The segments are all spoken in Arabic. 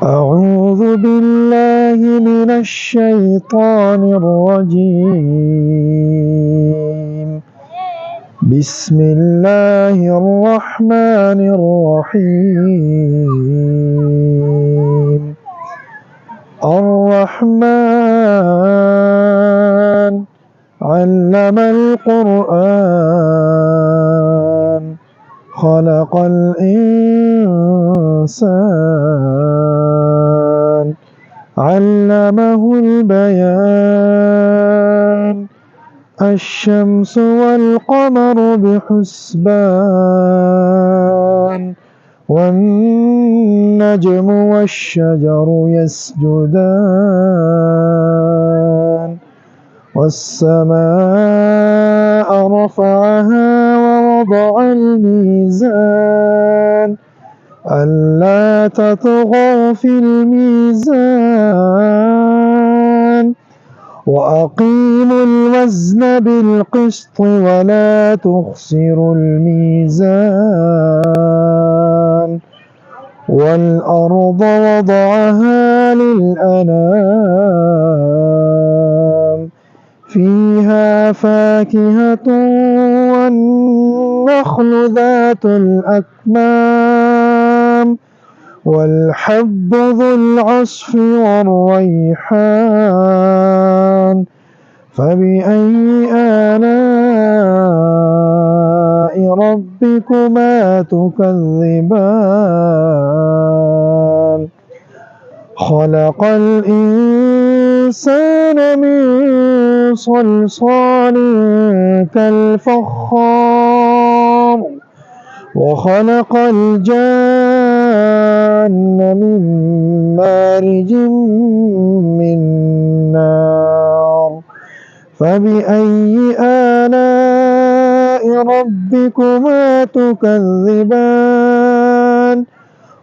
أعوذ بالله من الشيطان الرجيم. بسم الله الرحمن الرحيم. الرحمن علم القرآن خلق الإنسان علمه البيان. الشمس والقمر بحسبان والنجم والشجر يسجدان. والسماء رفعها ووضع الميزان ألا تطغوا في الميزان وأقيموا الوزن بالقسط ولا تخسروا الميزان. والأرض وضعها للأنام فيها فاكهة والنخل ذات الأكمام والحب ذو العصف والريحان. فبأي آلاء ربكما تكذبان؟ خلق الإنسان من صلصال كالفخار وخلق الجان من مارج من نار. فبأي آلاء ربكما تكذبان؟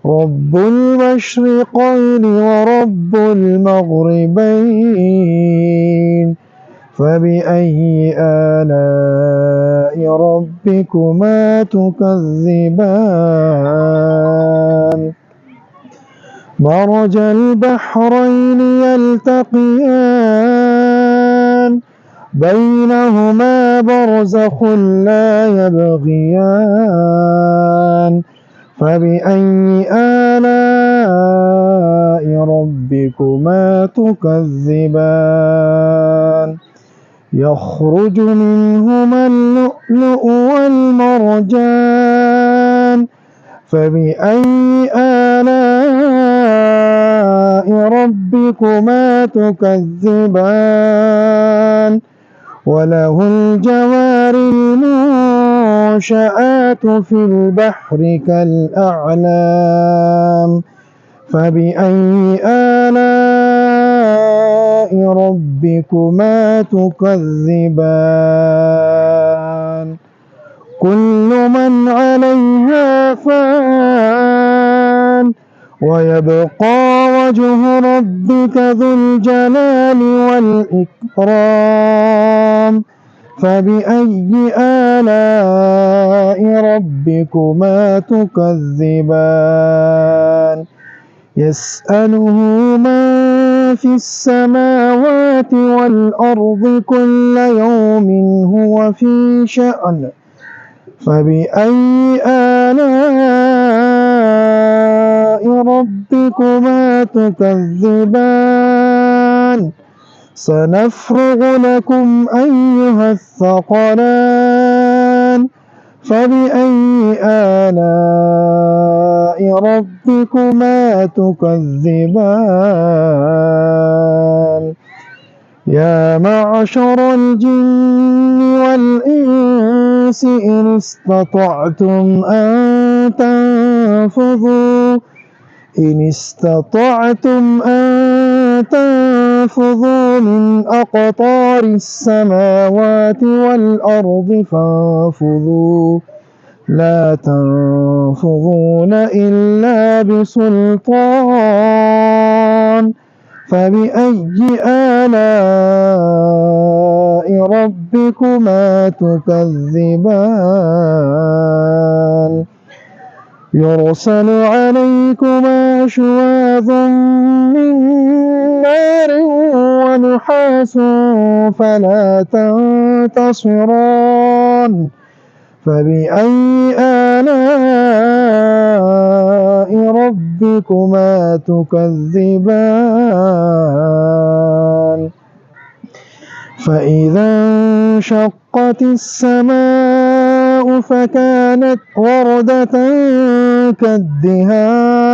رب المشرقين ورب المغربين. فبأي آلاء ربكما تكذبان؟ مرج البحرين يلتقيان بينهما برزخ لا يبغيان. فبأي آلاء ربكما تكذبان؟ يخرج منهما اللؤلؤ والمرجان. فبأي آلاء ربكما تكذبان؟ وله الجوار المنشآت في البحر كالأعلام. فبأي آلاء ربكما تكذبان؟ كل من عليها فان ويبقى وجه ربك ذو الجلال والإكرام. فبأي آلاء ربكما تكذبان؟ يسأله من في السماوات والأرض كل يوم هو في شأن. فبأي آلاء ربكما تكذبان؟ سنفرغ لكم أيها الثقلان. فبأي آلاء ربكما تكذبان؟ يا معشر الجن والإنس إن استطعتم أن تنفذوا من أقطار السماوات والأرض فانفذوا لا تنفذون إلا بسلطان. فبأي آلاء ربكما تكذبان؟ يرسل عليكما شواظ من نار ونحاس فلا تنتصران فبأي آلاء ربكما تكذبان فإذا انشقت السماء فكانت وردة كالدهان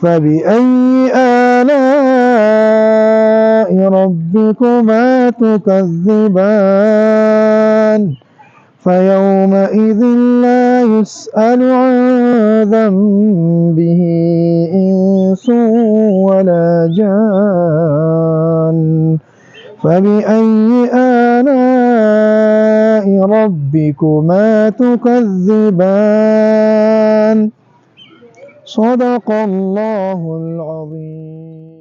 فبأي آلاء ربكما تكذبان فيومئذ لا يسأل عن ذنبه إنس ولا جان فبأي آلاء ربكما تكذبان صدق الله العظيم.